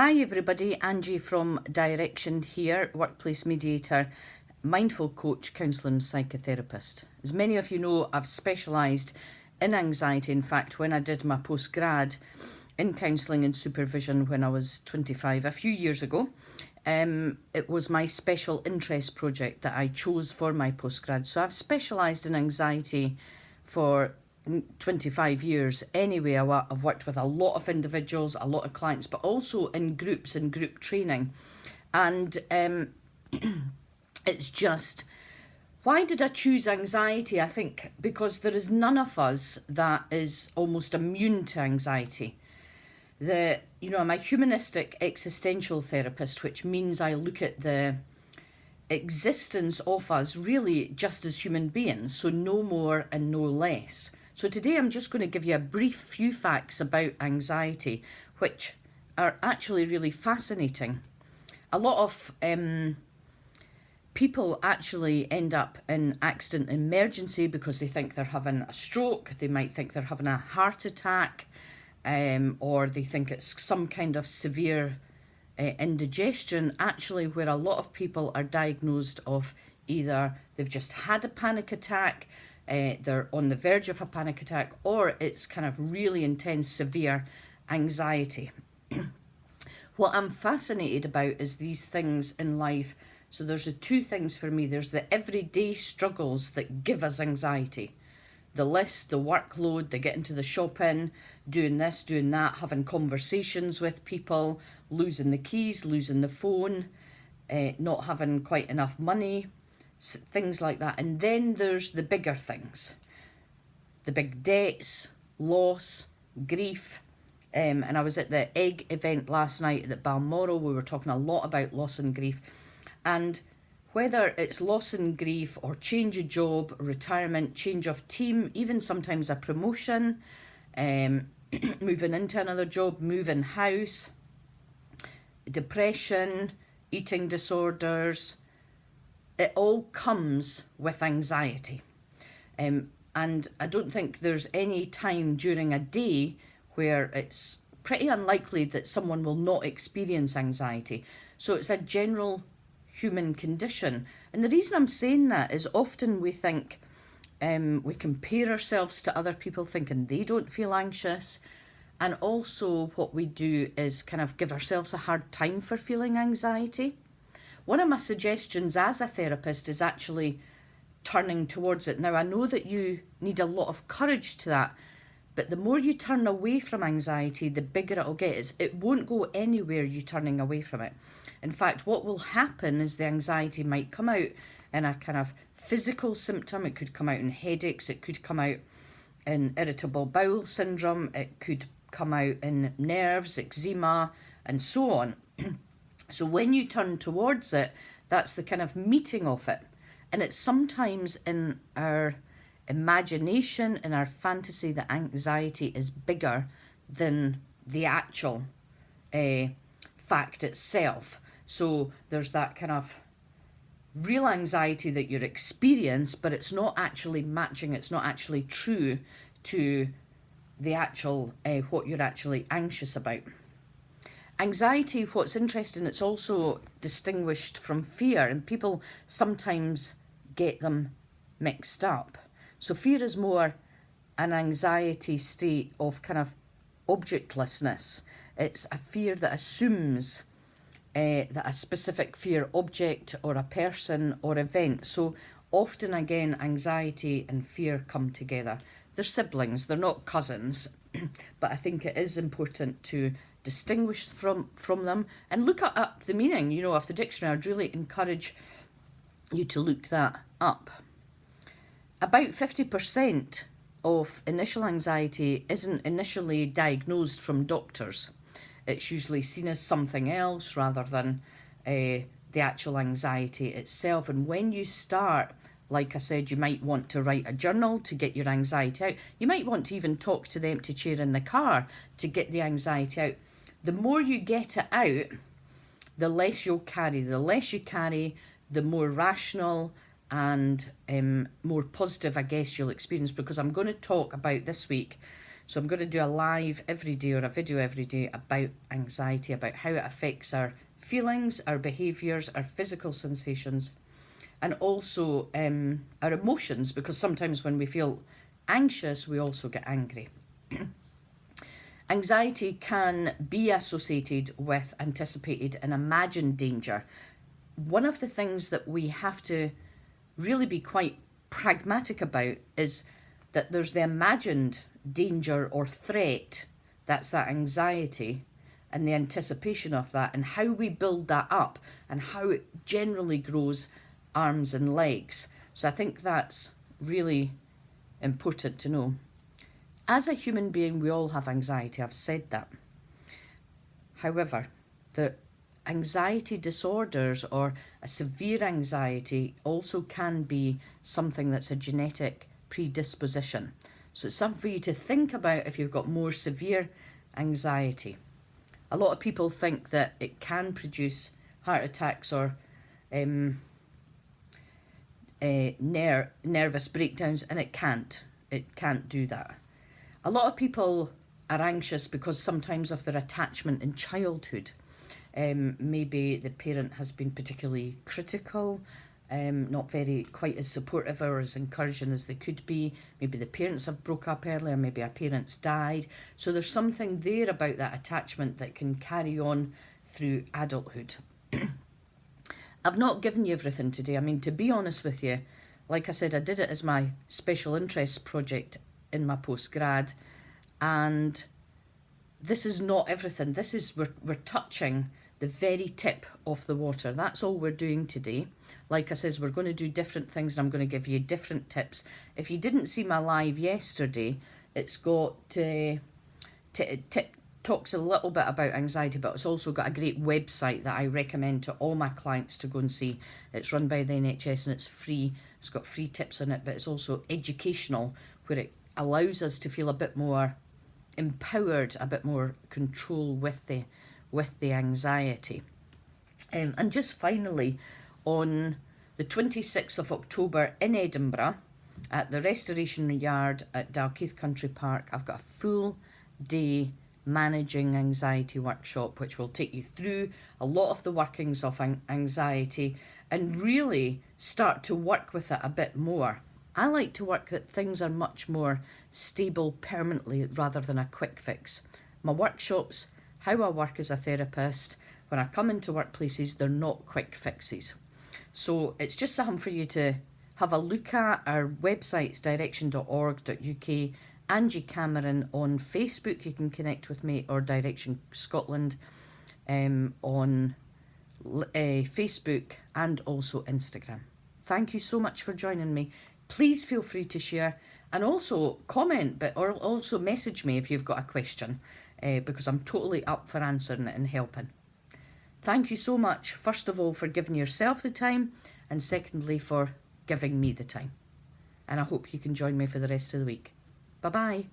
Hi everybody, Angie from Direction here, workplace mediator, mindful coach, counsellor and psychotherapist. As many of you know, I've specialised in anxiety. In fact, when I did my postgrad in counselling and supervision when I was 25, a few years ago, it was my special interest project that I chose for my postgrad. So I've specialised in anxiety for 25 years anyway. I've worked with a lot of individuals, a lot of clients, but also in groups and group training. And it's just, why did I choose anxiety? I think because there is none of us that is almost immune to anxiety. I'm a humanistic existential therapist, which means I look at the existence of us really just as human beings, so no more and no less. So today I'm just going to give you a brief few facts about anxiety, which are actually really fascinating. A lot of people actually end up in accident emergency because they think they're having a stroke, they might think they're having a heart attack, or they think it's some kind of severe indigestion, actually where a lot of people are diagnosed of either they've just had a panic attack, they're on the verge of a panic attack, or it's kind of really intense, severe anxiety. What I'm fascinated about is these things in life. So there's the two things for me. There's the everyday struggles that give us anxiety. The list, the workload, the getting to the shopping, doing this, doing that, having conversations with people, losing the keys, losing the phone, not having quite enough money, things like that. And then there's the bigger things, the big debts, loss, grief. And I was at the EGG event last night at Balmoral. We were talking a lot about loss and grief. And whether it's loss and grief or change of job, retirement, change of team, even sometimes a promotion, moving into another job, moving house, depression, eating disorders, it all comes with anxiety. And I don't think there's any time during a day where it's pretty unlikely that someone will not experience anxiety. So it's a general human condition. And the reason I'm saying that is often we think, we compare ourselves to other people thinking they don't feel anxious. And also what we do is kind of give ourselves a hard time for feeling anxiety. One of my suggestions as a therapist is actually turning towards it. Now, I know that you need a lot of courage to that, but the more you turn away from anxiety, the bigger it'll get. It won't go anywhere, you turning away from it. In fact, what will happen is the anxiety might come out in a kind of physical symptom. It could come out in headaches. It could come out in irritable bowel syndrome. It could come out in nerves, eczema, and so on. So when you turn towards it, that's the kind of meeting of it. And it's sometimes in our imagination, in our fantasy, that anxiety is bigger than the actual fact itself. So there's that kind of real anxiety that you're experiencing, but it's not actually matching, it's not actually true to the actual, what you're actually anxious about. Anxiety, what's interesting, it's also distinguished from fear, and people sometimes get them mixed up. So fear is more an anxiety state of kind of objectlessness. It's a fear that assumes that a specific fear object or a person or event. So often, again, anxiety and fear come together. They're siblings, they're not cousins, but I think it is important to distinguish from them and look up the meaning, of the dictionary. I'd really encourage you to look that up. About 50% of initial anxiety isn't initially diagnosed from doctors. It's usually seen as something else rather than the actual anxiety itself. And when you start, like I said, you might want to write a journal to get your anxiety out. You might want to even talk to the empty chair in the car to get the anxiety out. The more you get it out, the less you'll carry. The less you carry, the more rational and more positive, I guess, you'll experience. Because I'm going to talk about this week So I'm going to do a live every day or a video every day about anxiety, about how it affects our feelings, our behaviours, our physical sensations, and also our emotions, because sometimes when we feel anxious, we also get angry. Anxiety can be associated with anticipated and imagined danger. One of the things that we have to really be quite pragmatic about is that there's the imagined danger or threat, that's that anxiety, and the anticipation of that, and how we build that up, and how it generally grows arms and legs. So I think that's really important to know. As a human being, we all have anxiety. I've said that. However, the anxiety disorders or a severe anxiety also can be something that's a genetic predisposition. So it's something for you to think about if you've got more severe anxiety. A lot of people think that it can produce heart attacks or nervous breakdowns, and it can't. It can't do that. A lot of people are anxious because sometimes of their attachment in childhood. Maybe the parent has been particularly critical, not very quite as supportive or as encouraging as they could be. Maybe the parents have broke up earlier, maybe a parent's died. So there's something there about that attachment that can carry on through adulthood. I've not given you everything today. I mean, to be honest with you, like I said, I did it as my special interest project in my postgrad, and this is not everything. This is, we're touching the very tip of the water. That's all we're doing today. Like I says, we're going to do different things, and I'm going to give you different tips. If you didn't see my live yesterday, it's got talks a little bit about anxiety, but it's also got a great website that I recommend to all my clients to go and see. It's run by the NHS and it's free. It's got free tips on it, but it's also educational, where it allows us to feel a bit more empowered, a bit more control with the anxiety. And just finally, on the 26th of October in Edinburgh at the Restoration Yard at Dalkeith Country Park, I've got a full day managing anxiety workshop, which will take you through a lot of the workings of anxiety and really start to work with it a bit more. I like to work that things are much more stable permanently rather than a quick fix. My workshops, how I work as a therapist, when I come into workplaces, they're not quick fixes. So it's just something for you to have a look at. Our website's direction.org.uk. Angie.cameron on Facebook, you can connect with me, or Direction Scotland on Facebook and also Instagram. Thank you so much for joining me. Please feel free to share and also comment, or also message me if you've got a question, because I'm totally up for answering it and helping. Thank you so much, first of all, for giving yourself the time, and secondly, for giving me the time. And I hope you can join me for the rest of the week. Bye-bye.